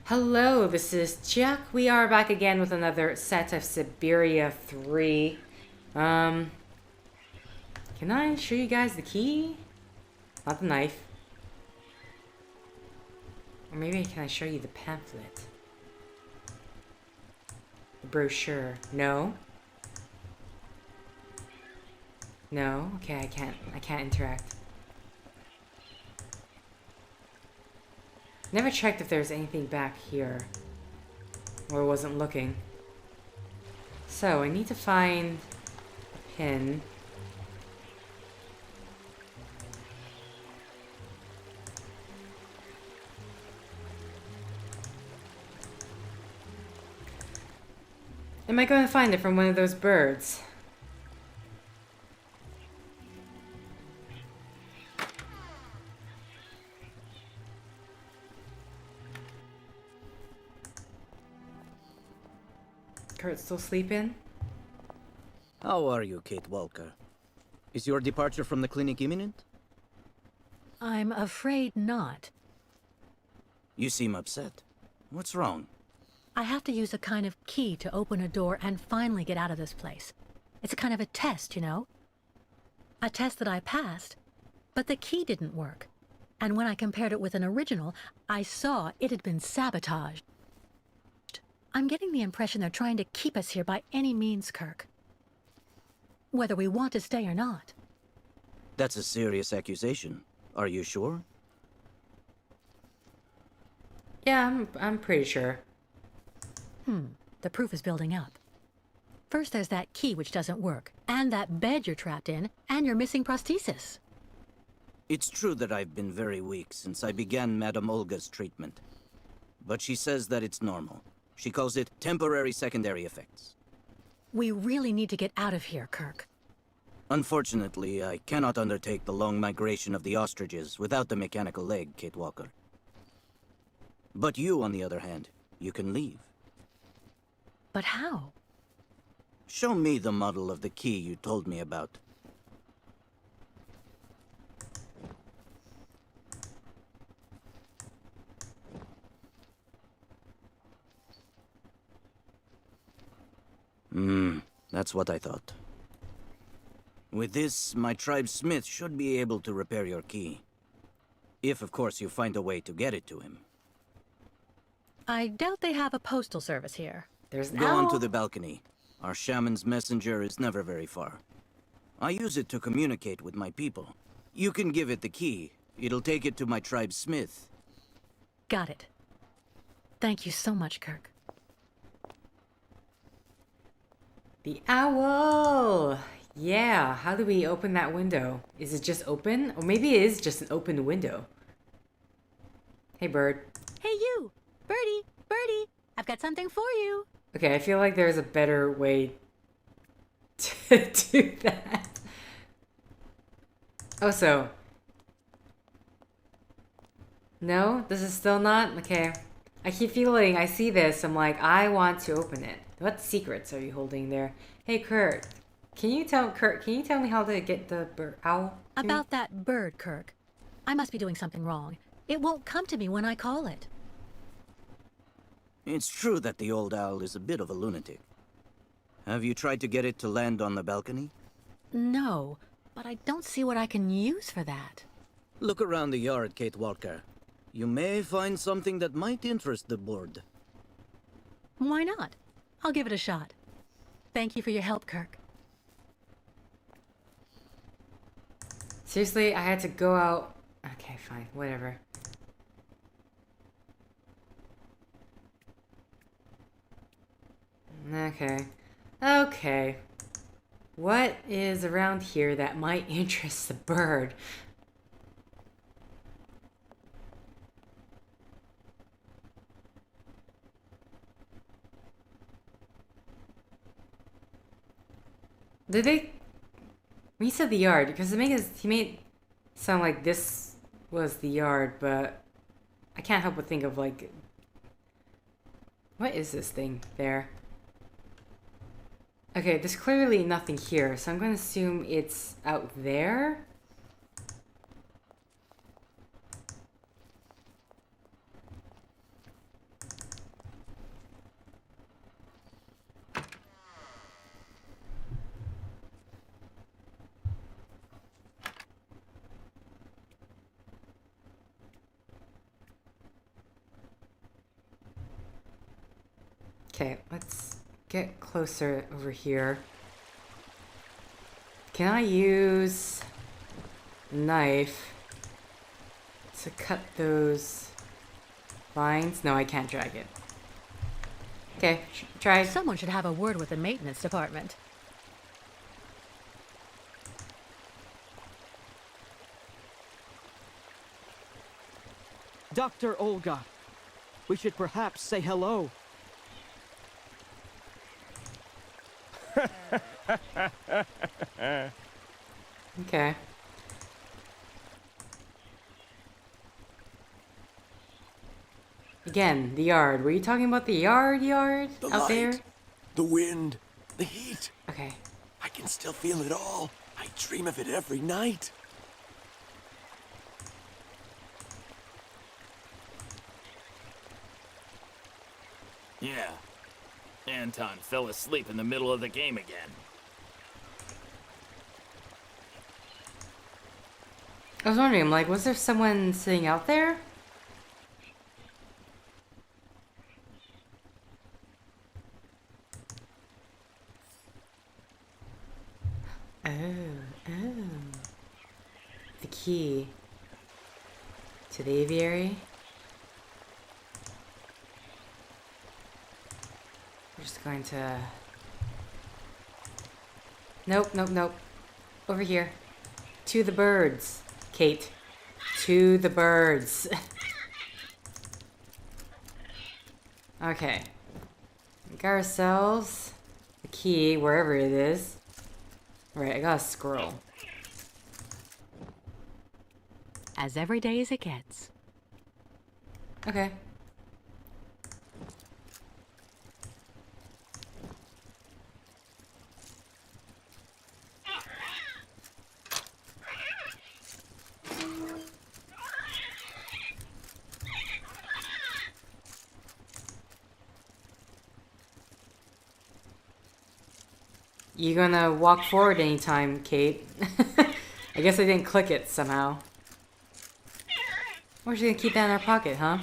Hello, this is Chiak. We are back again with another set of Syberia 3. Um, can I show you guys the key? Not the knife. Or maybe can I show you the pamphlet? The brochure. No? No? Okay, I can't interact. Never checked if there's anything back here. Or wasn't looking. So, I need to find a pin. Am I going to find it from one of those birds? Kurt's still sleeping? How are you, Kate Walker? Is your departure from the clinic imminent? I'm afraid not. You seem upset. What's wrong? I have to use a kind of key to open a door and finally get out of this place. It's a kind of a test, you know? A test that I passed, but the key didn't work. And when I compared it with an original, I saw it had been sabotaged. I'm getting the impression they're trying to keep us here by any means, Kirk. Whether we want to stay or not. That's a serious accusation. Are you sure? Yeah, I'm pretty sure. The proof is building up. First there's that key which doesn't work, and that bed you're trapped in, and your missing prosthesis. It's true that I've been very weak since I began Madame Olga's treatment. But she says that it's normal. She calls it temporary secondary effects. We really need to get out of here, Kirk. Unfortunately, I cannot undertake the long migration of the ostriches without the mechanical leg, Kate Walker. But you, on the other hand, you can leave. But how? Show me the model of the key you told me about. That's what I thought. With this, my tribe smith should be able to repair your key. If, of course, you find a way to get it to him. I doubt they have a postal service here. There's an Go owl. on to the balcony. Our shaman's messenger is never very far. I use it to communicate with my people. You can give it the key. It'll take it to my tribe smith. Got it. Thank you so much, Kirk. The owl! Yeah, how do we open that window? Is it just open? Or maybe it is just an open window. Hey, bird. Hey, you! Birdie! Birdie! I've got something for you! Okay, I feel like there's a better way to do that. Oh, so. No? This is still not? Okay. I keep feeling, I see this, I'm like, I want to open it. What secrets are you holding there? Hey, Kurt, can you tell me how to get the owl? About that bird, Kirk. I must be doing something wrong. It won't come to me when I call it. It's true that the old owl is a bit of a lunatic. Have you tried to get it to land on the balcony? No, but I don't see what I can use for that. Look around the yard, Kate Walker. You may find something that might interest the board. Why not? I'll give it a shot. Thank you for your help, Kirk. Seriously, I had to go out. Okay, fine, whatever. Okay. Okay. What is around here that might interest the bird? Did they... When he said the yard, because he made it sound like this was the yard, but I can't help but think of, like... What is this thing there? Okay, there's clearly nothing here, so I'm going to assume it's out there. Okay, let's get closer over here. Can I use a knife to cut those vines? No, I can't drag it. Okay, try. Someone should have a word with the maintenance department. Dr. Olga, we should perhaps say hello. Okay. Again, the yard. Were you talking about the yard The out light, there? the wind, the heat. Okay. I can still feel it all. I dream of it every night. Yeah. Anton fell asleep in the middle of the game again. I was wondering, like, was there someone sitting out there? Oh. The key to the aviary. We're just going to... Nope. Over here. To the birds, Kate. To the birds. Okay. We got ourselves the key, wherever it is. Right, I got a scroll. As every day as it gets. Okay. You gonna walk forward anytime, Kate? I guess I didn't click it somehow. We're just gonna keep that in our pocket, huh?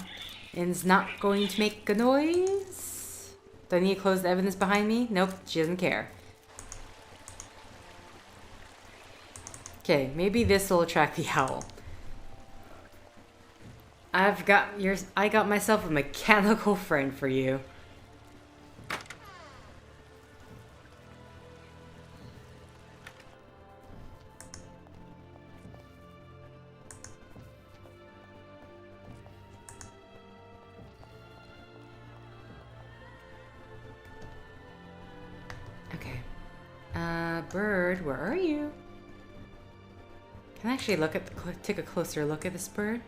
And it's not going to make a noise? Do I need to close the evidence behind me? Nope, she doesn't care. Okay, maybe this will attract the owl. I got myself a mechanical friend for you. Okay. Bird, where are you? Can I actually take a closer look at this bird?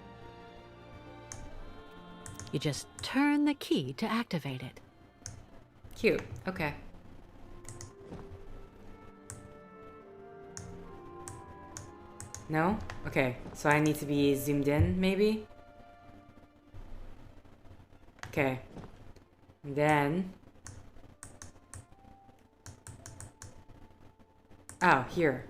You just turn the key to activate it. Cute. Okay. No? Okay. So I need to be zoomed in, maybe? Okay. And then... Oh, here.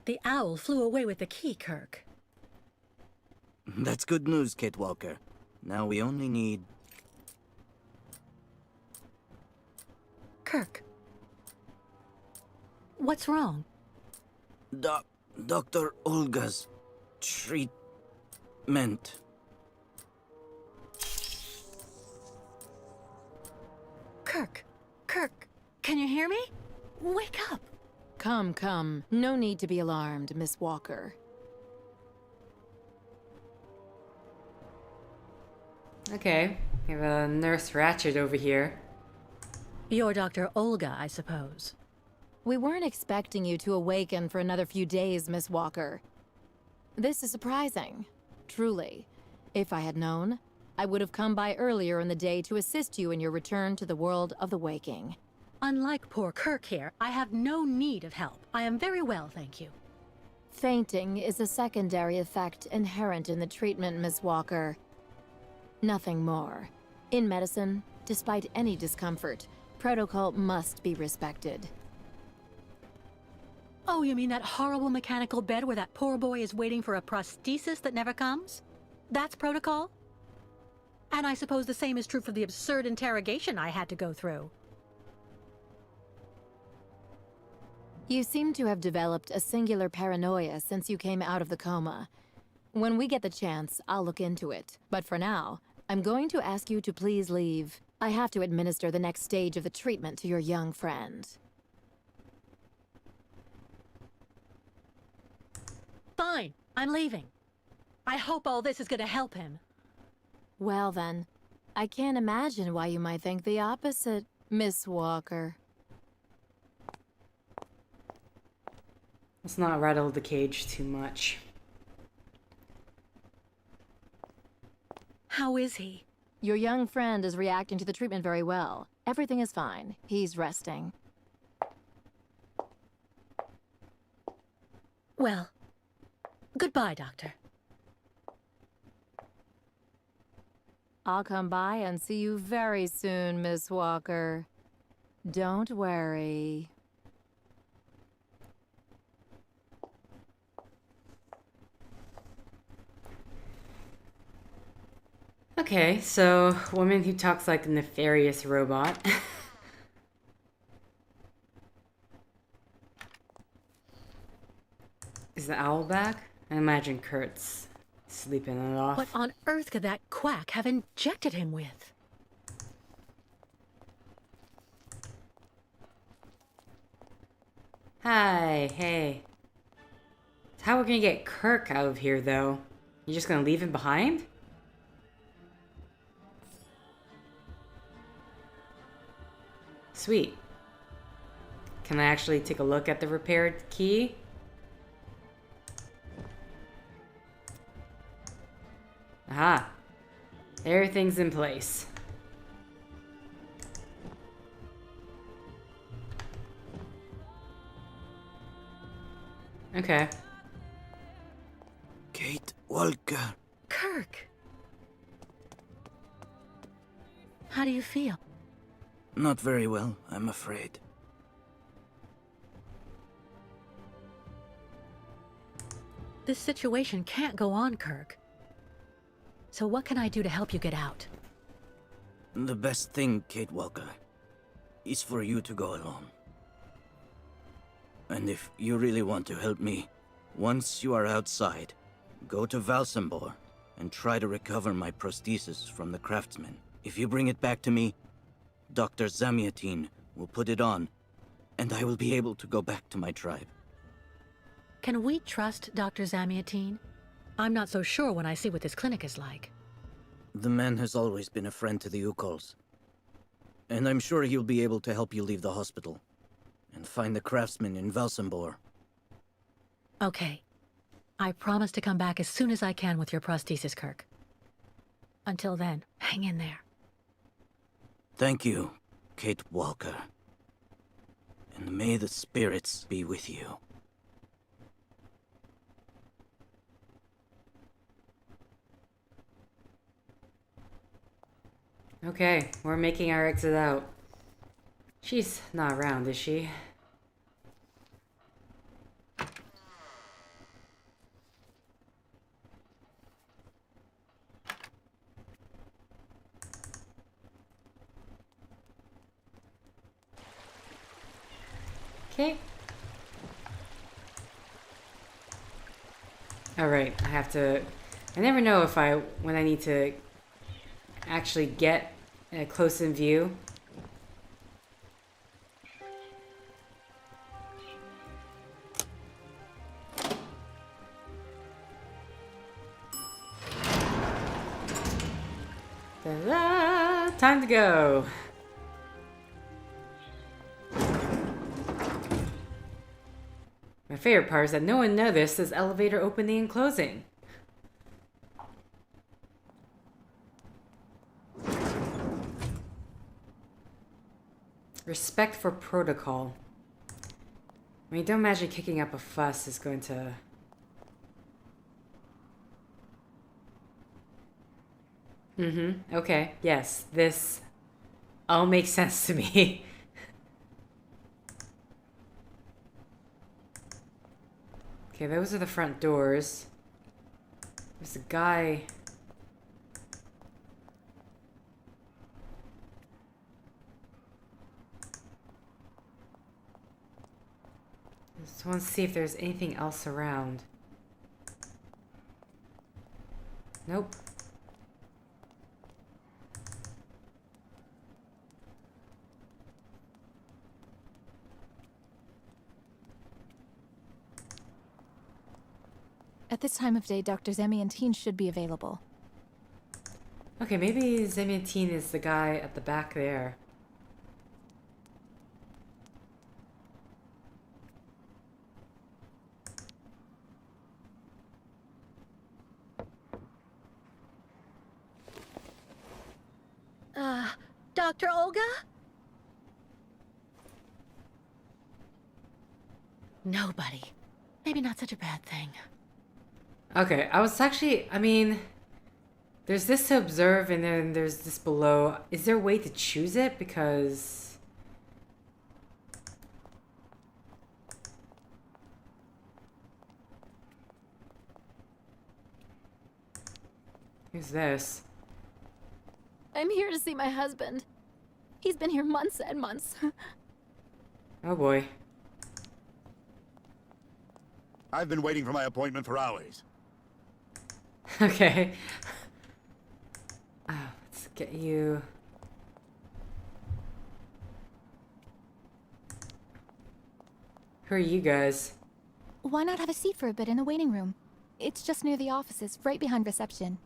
The owl flew away with the key, Kirk. That's good news, Kate Walker. Now we only need... Kirk. What's wrong? Dr. Olga's treatment. Kirk. Kirk, can you hear me? Wake up. Come, come. No need to be alarmed, Miss Walker. Okay, we have a Nurse Ratchet over here. You're Dr. Olga, I suppose. We weren't expecting you to awaken for another few days, Miss Walker. This is surprising. Truly. If I had known, I would have come by earlier in the day to assist you in your return to the world of the waking. Unlike poor Kirk here, I have no need of help. I am very well, thank you. Fainting is a secondary effect inherent in the treatment, Miss Walker. Nothing more. In medicine, despite any discomfort, protocol must be respected. Oh, you mean that horrible mechanical bed where that poor boy is waiting for a prosthesis that never comes? That's protocol? And I suppose the same is true for the absurd interrogation I had to go through. You seem to have developed a singular paranoia since you came out of the coma. When we get the chance, I'll look into it. But for now, I'm going to ask you to please leave. I have to administer the next stage of the treatment to your young friend. Fine, I'm leaving. I hope all this is going to help him. Well then, I can't imagine why you might think the opposite, Miss Walker. Let's not rattle the cage too much. How is he? Your young friend is reacting to the treatment very well. Everything is fine. He's resting. Well, goodbye, Doctor. I'll come by and see you very soon, Miss Walker. Don't worry. Okay, so woman who talks like a nefarious robot. Is the owl back? I imagine Kurt's sleeping it off. What on earth could that quack have injected him with? Hi, hey. How are we gonna get Kirk out of here, though? You just gonna leave him behind? Sweet. Can I actually take a look at the repaired key? Aha. Everything's in place. Okay. Kate Walker. Kirk! How do you feel? Not very well, I'm afraid. This situation can't go on, Kirk. So what can I do to help you get out? The best thing, Kate Walker, is for you to go alone. And if you really want to help me, once you are outside, go to Valsembor and try to recover my prosthesis from the craftsman. If you bring it back to me, Dr. Zamiatin will put it on, and I will be able to go back to my tribe. Can we trust Dr. Zamiatin? I'm not so sure when I see what this clinic is like. The man has always been a friend to the Youkoles, and I'm sure he'll be able to help you leave the hospital and find the craftsman in Valsembor. Okay. I promise to come back as soon as I can with your prosthesis, Kirk. Until then, hang in there. Thank you, Kate Walker. And may the spirits be with you. Okay, we're making our exit out. She's not around, is she? Okay. Alright, I have to... I never know if when I need to actually get a close in view. Ta-da! Time to go! My favorite part is that no one noticed this elevator opening and closing. Respect for protocol. I mean, don't imagine kicking up a fuss is going to... Okay. Yes, this all makes sense to me. Okay, those are the front doors. There's a guy... Just want to see if there's anything else around. Nope. At this time of day, Dr. Zemiantine should be available. Okay, maybe Zemiantine is the guy at the back there. Dr. Olga? Nobody. Maybe not such a bad thing. Okay, I was actually, I mean, there's this to observe and then there's this below. Is there a way to choose it? Because... Who's this? I'm here to see my husband. He's been here months and months. Oh boy. I've been waiting for my appointment for hours. Okay. Let's get you... Who are you guys? Why not have a seat for a bit in the waiting room? It's just near the offices, right behind reception.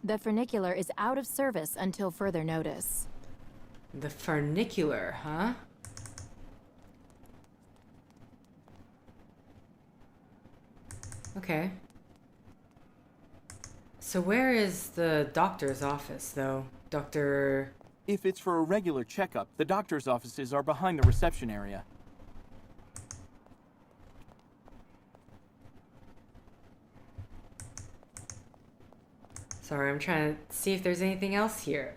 The funicular is out of service until further notice. The funicular, huh? Okay. So where is the doctor's office, though? Dr... If it's for a regular checkup, the doctor's offices are behind the reception area. Sorry, I'm trying to see if there's anything else here.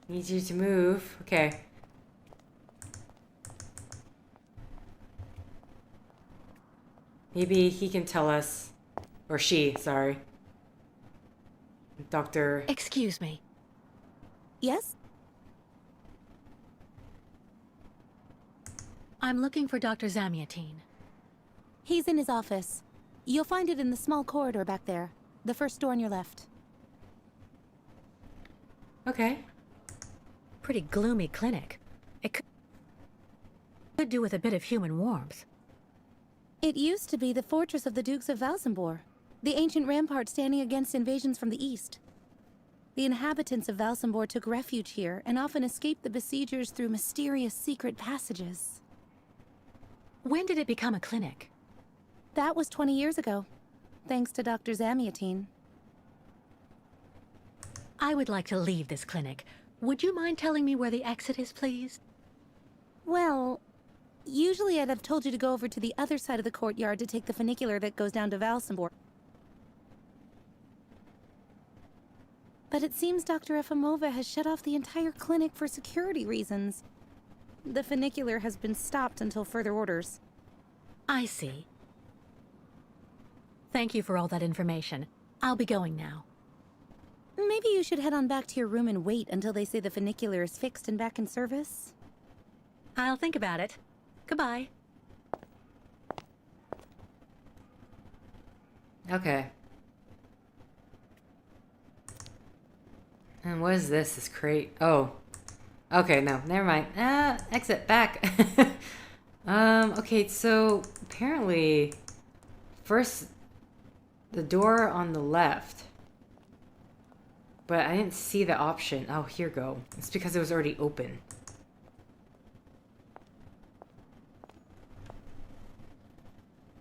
Need you to move. Okay. Maybe he can tell us. Or she, sorry. Doctor... Excuse me. Yes? I'm looking for Dr. Zemiantine. He's in his office. You'll find it in the small corridor back there. The first door on your left. Okay. Pretty gloomy clinic. It could do with a bit of human warmth. It used to be the fortress of the Dukes of Valsembor, the ancient rampart standing against invasions from the east. The inhabitants of Valsembor took refuge here and often escaped the besiegers through mysterious secret passages. When did it become a clinic? That was 20 years ago, thanks to Dr. Zemiantine. I would like to leave this clinic. Would you mind telling me where the exit is, please? Well, usually I'd have told you to go over to the other side of the courtyard to take the funicular that goes down to Valsembor. But it seems Dr. Efimova has shut off the entire clinic for security reasons. The funicular has been stopped until further orders. I see. Thank you for all that information. I'll be going now. Maybe you should head on back to your room and wait until they say the funicular is fixed and back in service. I'll think about it. Goodbye. Okay. And what is this? This crate? Oh. Okay, no, never mind. Exit back. Okay, so apparently first the door on the left. But I didn't see the option. Oh, here go. It's because it was already open.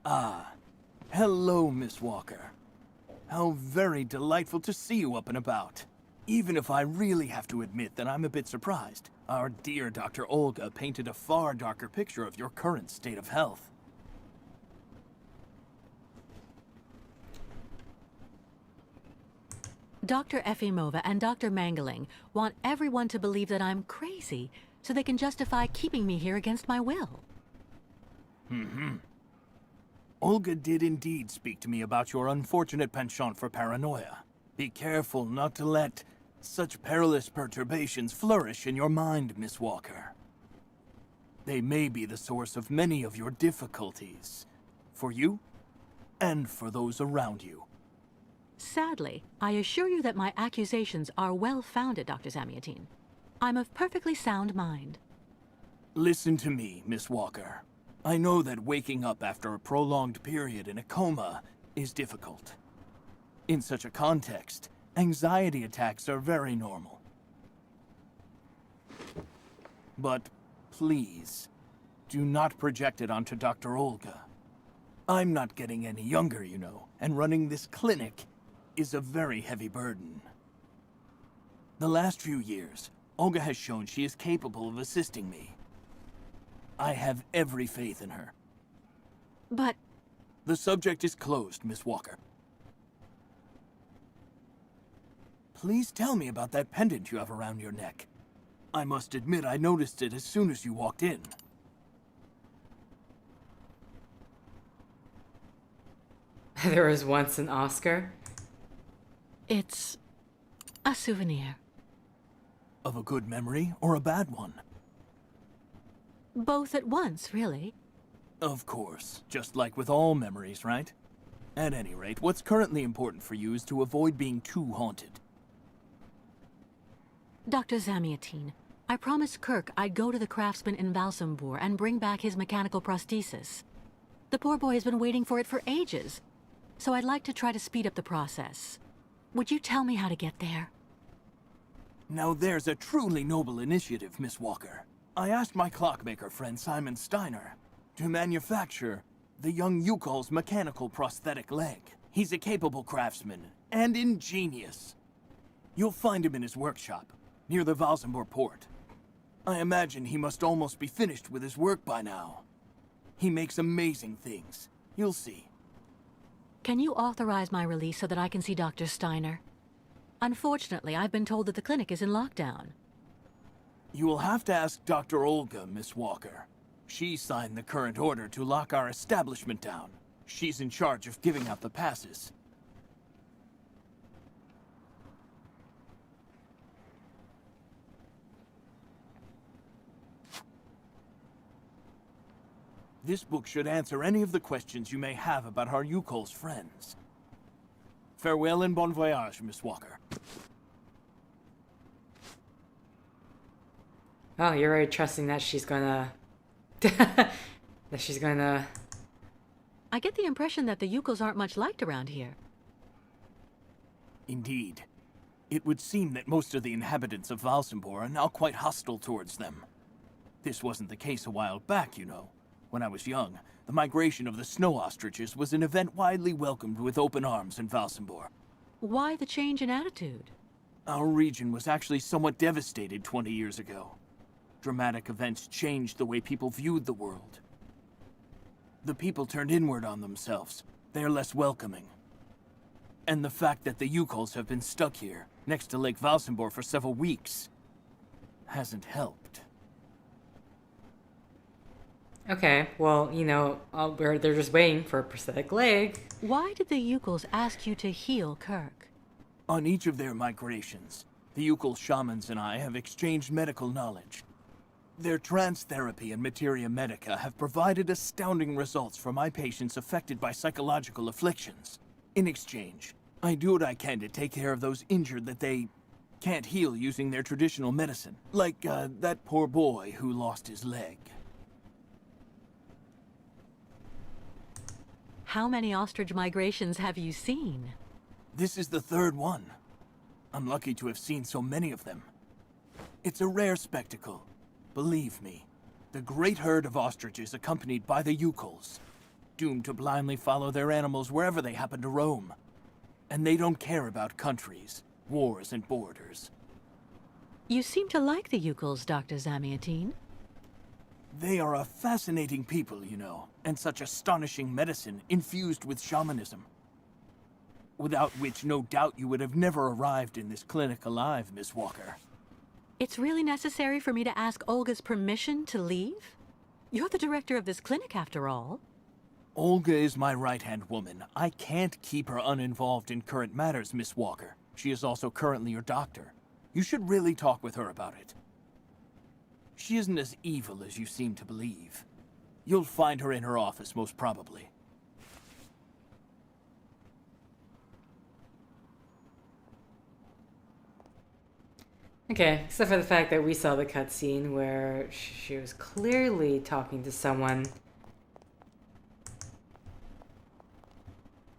Ah, hello, Miss Walker. How very delightful to see you up and about. Even if I really have to admit that I'm a bit surprised. Our dear Dr. Olga painted a far darker picture of your current state of health. Dr. Efimova and Dr. Mangling want everyone to believe that I'm crazy so they can justify keeping me here against my will. Olga did indeed speak to me about your unfortunate penchant for paranoia. Be careful not to let such perilous perturbations flourish in your mind, Miss Walker. They may be the source of many of your difficulties. For you, and for those around you. Sadly, I assure you that my accusations are well-founded, Dr. Zamiatin. I'm of perfectly sound mind. Listen to me, Miss Walker. I know that waking up after a prolonged period in a coma is difficult. In such a context, anxiety attacks are very normal. But please, do not project it onto Dr. Olga. I'm not getting any younger, you know, and running this clinic is a very heavy burden. The last few years, Olga has shown she is capable of assisting me. I have every faith in her. But The subject is closed, Miss Walker. Please tell me about that pendant you have around your neck. I must admit I noticed it as soon as you walked in. There was once an Oscar. it's a souvenir. Of a good memory or a bad one? Both at once, really. Of course, just like with all memories, right? At any rate, what's currently important for you is to avoid being too haunted. Dr. Zamiatin, I promised Kirk I'd go to the craftsman in Valsembor and bring back his mechanical prosthesis. The poor boy has been waiting for it for ages, so I'd like to try to speed up the process. Would you tell me how to get there? Now there's a truly noble initiative, Miss Walker. I asked my clockmaker friend Simon Steiner to manufacture the young Youkole's mechanical prosthetic leg. He's a capable craftsman and ingenious. You'll find him in his workshop, near the Valsembor port. I imagine he must almost be finished with his work by now. He makes amazing things. You'll see. Can you authorize my release so that I can see Dr. Steiner? Unfortunately, I've been told that the clinic is in lockdown. You will have to ask Dr. Olga, Miss Walker. She signed the current order to lock our establishment down. She's in charge of giving out the passes. This book should answer any of the questions you may have about our Youkole's friends. Farewell and bon voyage, Miss Walker. Oh, you're already trusting that she's gonna... that she's gonna... I get the impression that the Youkoles aren't much liked around here. Indeed. It would seem that most of the inhabitants of Valsembor are now quite hostile towards them. This wasn't the case a while back, you know. When I was young, the migration of the snow ostriches was an event widely welcomed with open arms in Valsembor. Why the change in attitude? Our region was actually somewhat devastated 20 years ago. Dramatic events changed the way people viewed the world. The people turned inward on themselves. They are less welcoming. And the fact that the Youkoles have been stuck here, next to Lake Valsembor for several weeks, hasn't helped. Okay, well, you know, they're just waiting for a prosthetic leg. Why did the Youkoles ask you to heal Kirk? On each of their migrations, the Youkole shamans and I have exchanged medical knowledge. Their trance therapy and materia medica have provided astounding results for my patients affected by psychological afflictions. In exchange, I do what I can to take care of those injured that they can't heal using their traditional medicine. Like, that poor boy who lost his leg. How many ostrich migrations have you seen? This is the third one. I'm lucky to have seen so many of them. It's a rare spectacle. Believe me, the great herd of ostriches accompanied by the Youkoles, doomed to blindly follow their animals wherever they happen to roam. And they don't care about countries, wars, and borders. You seem to like the Youkoles, Dr. Zamiatine. They are a fascinating people, you know, and such astonishing medicine infused with shamanism. Without which, no doubt, you would have never arrived in this clinic alive, Miss Walker. It's really necessary for me to ask Olga's permission to leave? You're the director of this clinic, after all. Olga is my right-hand woman. I can't keep her uninvolved in current matters, Miss Walker. She is also currently your doctor. You should really talk with her about it. She isn't as evil as you seem to believe. You'll find her in her office, most probably. Okay, except for the fact that we saw the cutscene where she was clearly talking to someone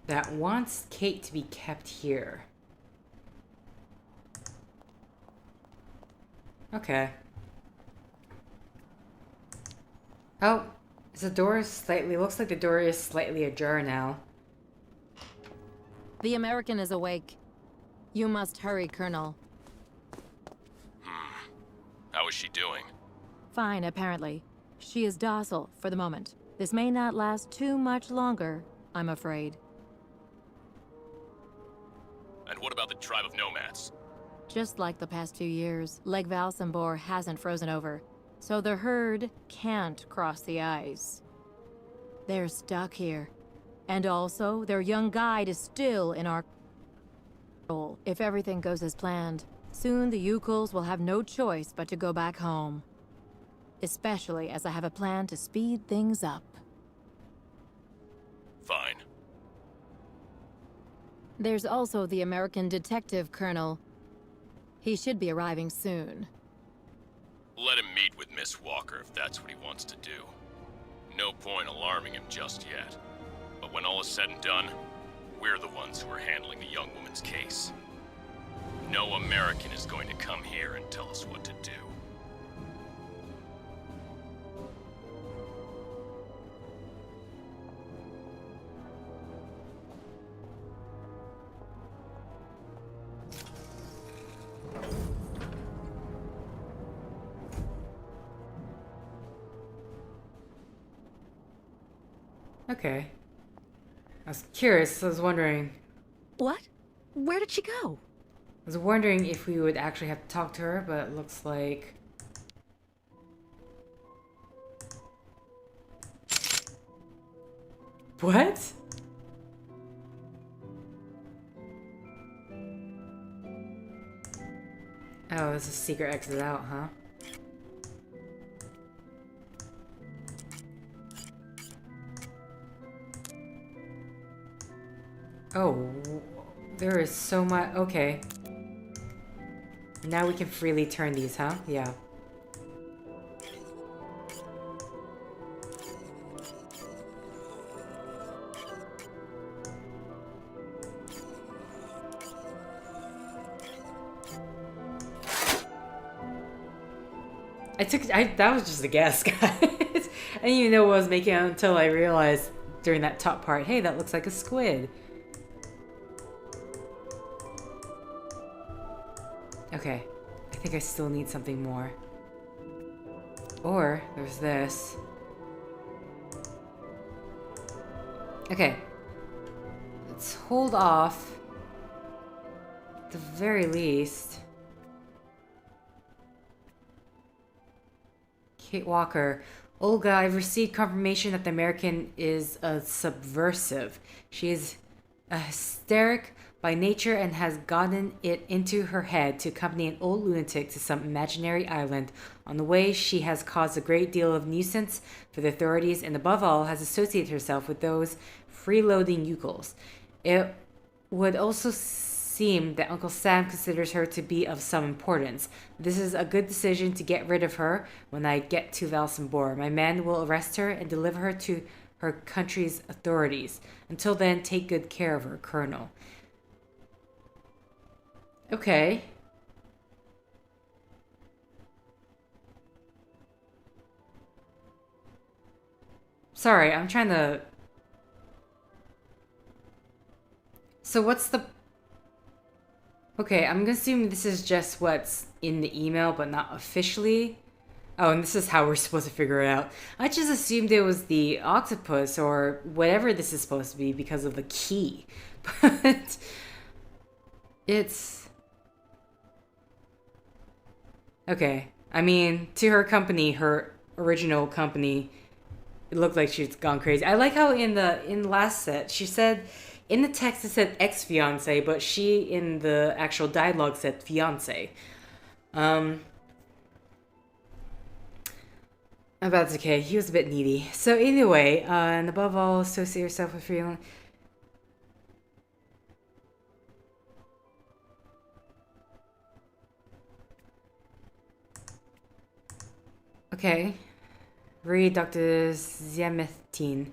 that wants Kate to be kept here. Okay. Oh, is the door slightly... Looks like the door is slightly ajar now. The American is awake. You must hurry, Colonel. How is she doing? Fine, apparently. She is docile for the moment. This may not last too much longer, I'm afraid. And what about the tribe of nomads? Just like the past few years, Lake Valsembor hasn't frozen over, so the herd can't cross the ice. They're stuck here. And also, their young guide is still in our control. If everything goes as planned, soon the Youkoles will have no choice but to go back home. Especially as I have a plan to speed things up. Fine. There's also the American detective, Colonel. He should be arriving soon. Let him meet with Miss Walker if that's what he wants to do. No point alarming him just yet. But when all is said and done, we're the ones who are handling the young woman's case. No American is going to come here and tell us what to do. Okay. I was curious, I was wondering... What? Where did she go? I was wondering if we would actually have to talk to her, but it looks like... What? Oh, there's a secret exit out, huh? Oh, there is so much... Okay. Now we can freely turn these, huh? Yeah. That was just a guess, guys. I didn't even know what I was making it until I realized during that top part, hey, that looks like a squid. Okay, I think I still need something more. Or, there's this. Okay. Let's hold off. At the very least. Kate Walker. Olga, I've received confirmation that the American is a subversive. She is a hysteric, by nature and has gotten it into her head to accompany an old lunatic to some imaginary island. On the way, she has caused a great deal of nuisance for the authorities and above all has associated herself with those freeloading Youkoles. It would also seem that Uncle Sam considers her to be of some importance. This is a good decision to get rid of her when I get to Valsembor. My men will arrest her and deliver her to her country's authorities. Until then, take good care of her, Colonel. Okay. Sorry, I'm trying to... So what's the... Okay, I'm assuming this is just what's in the email, but not officially. Oh, and this is how we're supposed to figure it out. I just assumed it was the octopus or whatever this is supposed to be because of the key. But it's... Okay. I mean, to her company, her original company, it looked like she's gone crazy. I like how in the last set, she said... In the text, it said ex-fiance, but she, in the actual dialogue, said fiance. That's okay. He was a bit needy. So anyway, and above all, associate yourself with freelance. Okay. Read Dr. Ziamethine.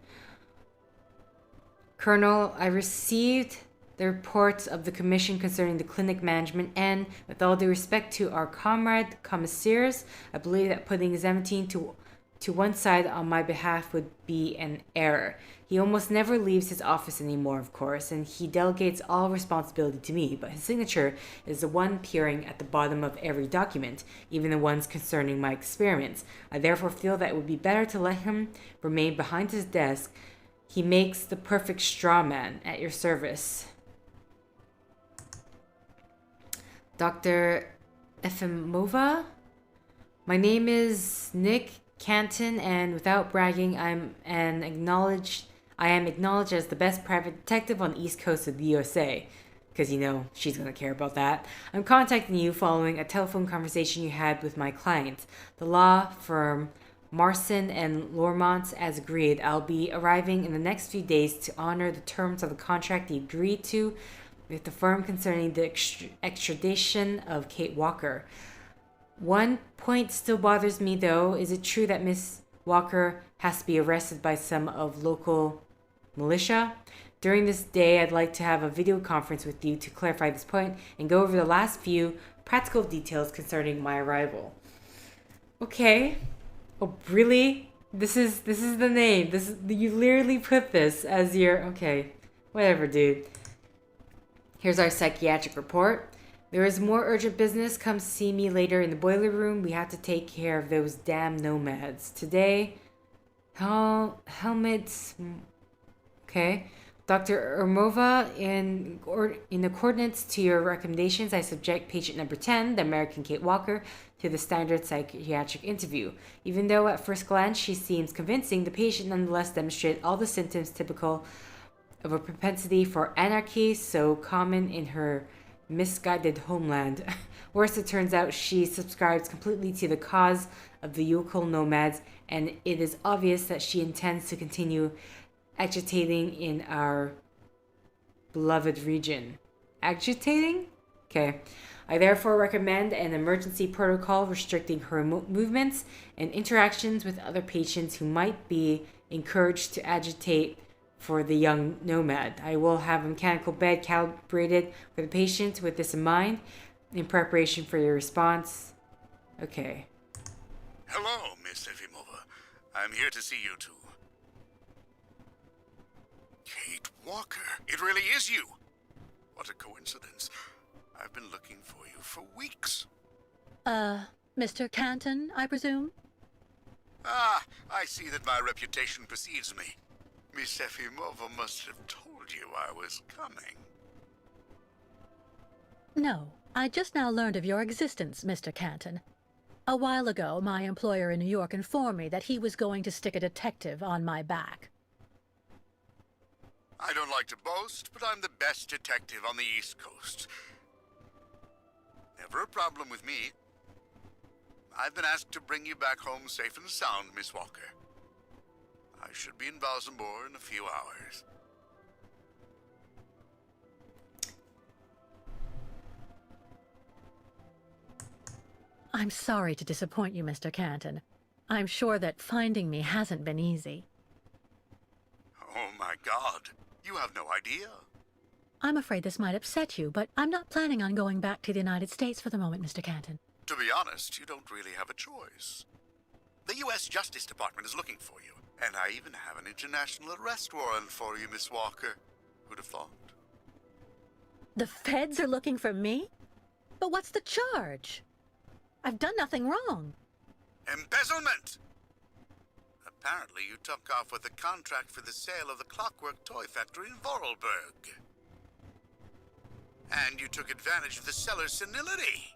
Colonel, I received the reports of the commission concerning the clinic management and, with all due respect to our comrade commissaires, I believe that putting Zemetine to one side on my behalf would be an error. He almost never leaves his office anymore, of course, and he delegates all responsibility to me, but his signature is the one appearing at the bottom of every document, even the ones concerning my experiments. I therefore feel that it would be better to let him remain behind his desk. He makes the perfect straw man at your service. Dr. Efimova? My name is Nick Canton, and without bragging, I am acknowledged as the best private detective on the East Coast of the USA. Because, you know, she's going to care about that. I'm contacting you following a telephone conversation you had with my client, the law firm Marson and Lormont. As agreed, I'll be arriving in the next few days to honor the terms of the contract you agreed to with the firm concerning the extradition of Kate Walker. One point still bothers me, though. Is it true that Miss Walker has to be arrested by some of local militia? During this day, I'd like to have a video conference with you to clarify this point and go over the last few practical details concerning my arrival. Okay. Oh, really? This is the name. You literally put this as your... Okay. Whatever, dude. Here's our psychiatric report. There is more urgent business. Come see me later in the boiler room. We have to take care of those damn nomads. Today... Helmets... Okay. Dr. Ermova, in accordance to your recommendations, I subject patient number 10, the American Kate Walker, to the standard psychiatric interview. Even though at first glance she seems convincing, the patient nonetheless demonstrated all the symptoms typical of a propensity for anarchy so common in her misguided homeland. Worse, it turns out she subscribes completely to the cause of the Youkole nomads, and it is obvious that she intends to continue agitating in our beloved region. Agitating? Okay. I therefore recommend an emergency protocol restricting her movements and interactions with other patients who might be encouraged to agitate for the young nomad. I will have a mechanical bed calibrated for the patient with this in mind in preparation for your response. Okay. Hello, Miss Efimova. I'm here to see you too. Kate Walker. It really is you. What a coincidence. I've been looking for you for weeks. Mr. Canton, I presume? Ah, I see that my reputation precedes me. Miss Efimova must have told you I was coming. No, I just now learned of your existence, Mr. Canton. A while ago, my employer in New York informed me that he was going to stick a detective on my back. I don't like to boast, but I'm the best detective on the East Coast. Never a problem with me. I've been asked to bring you back home safe and sound, Miss Walker. I should be in Valsembor in a few hours. I'm sorry to disappoint you, Mr. Canton. I'm sure that finding me hasn't been easy. Oh my God, you have no idea. I'm afraid this might upset you, but I'm not planning on going back to the United States for the moment, Mr. Canton. To be honest, you don't really have a choice. The U.S. Justice Department is looking for you, and I even have an international arrest warrant for you, Miss Walker. Who'd have thought? The feds are looking for me? But what's the charge? I've done nothing wrong. Embezzlement! Apparently you took off with a contract for the sale of the Clockwork Toy Factory in Vorarlberg. And you took advantage of the seller's senility.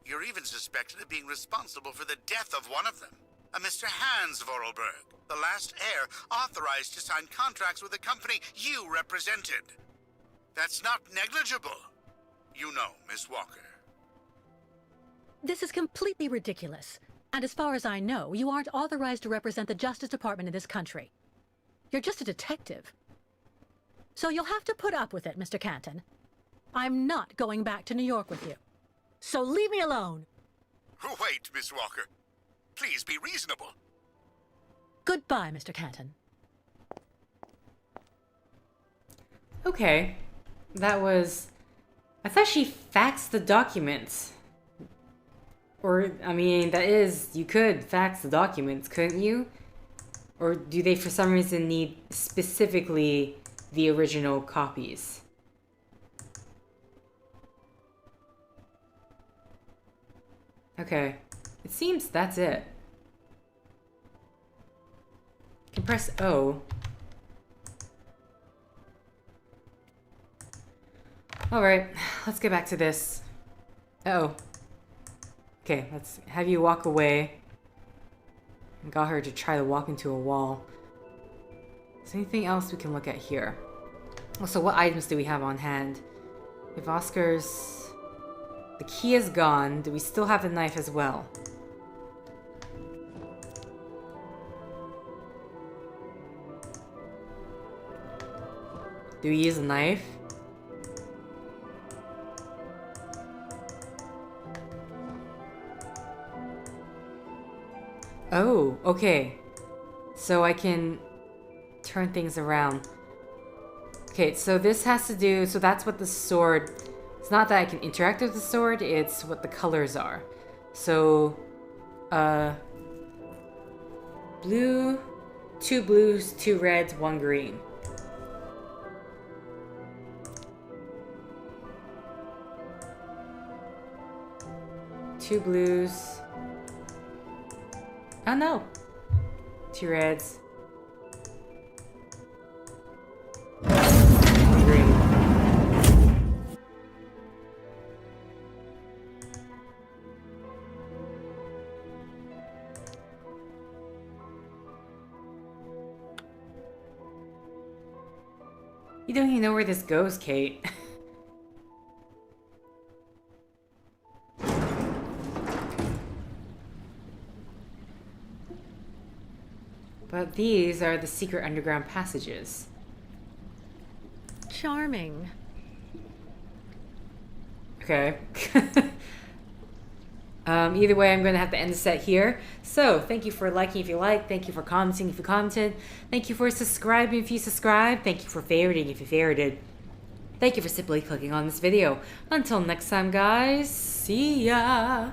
You're even suspected of being responsible for the death of one of them, a Mr. Hans Vorarlberg, the last heir authorized to sign contracts with the company you represented. That's not negligible. You know, Miss Walker. This is completely ridiculous. And as far as I know, you aren't authorized to represent the Justice Department in this country. You're just a detective. So you'll have to put up with it, Mr. Canton. I'm not going back to New York with you. So leave me alone. Wait, Miss Walker. Please be reasonable. Goodbye, Mr. Canton. Okay. That was... I thought she faxed the documents. Or, I mean, that is... You could fax the documents, couldn't you? Or do they, for some reason, need specifically the original copies? Okay. It seems that's it. You can press O. Alright, let's get back to this. Uh-oh. Okay, let's have you walk away. I got her to try to walk into a wall. Is there anything else we can look at here? Also, what items do we have on hand? We have Oscar's... The key is gone. Do we still have the knife as well? Do we use a knife? Oh, okay. So I can turn things around. Okay, so this has to do... So that's what the sword... It's not that I can interact with the sword, it's what the colors are. So... Blue... 2 blues, 2 reds, 1 green. Two blues... Oh no! 2 reds. 1 green. You don't even know where this goes, Kate. But these are the secret underground passages. Charming. Okay. Either way, I'm going to have to end the set here. So, thank you for liking if you like. Thank you for commenting if you commented. Thank you for subscribing if you subscribed. Thank you for favoriting if you favorited. Thank you for simply clicking on this video. Until next time, guys. See ya!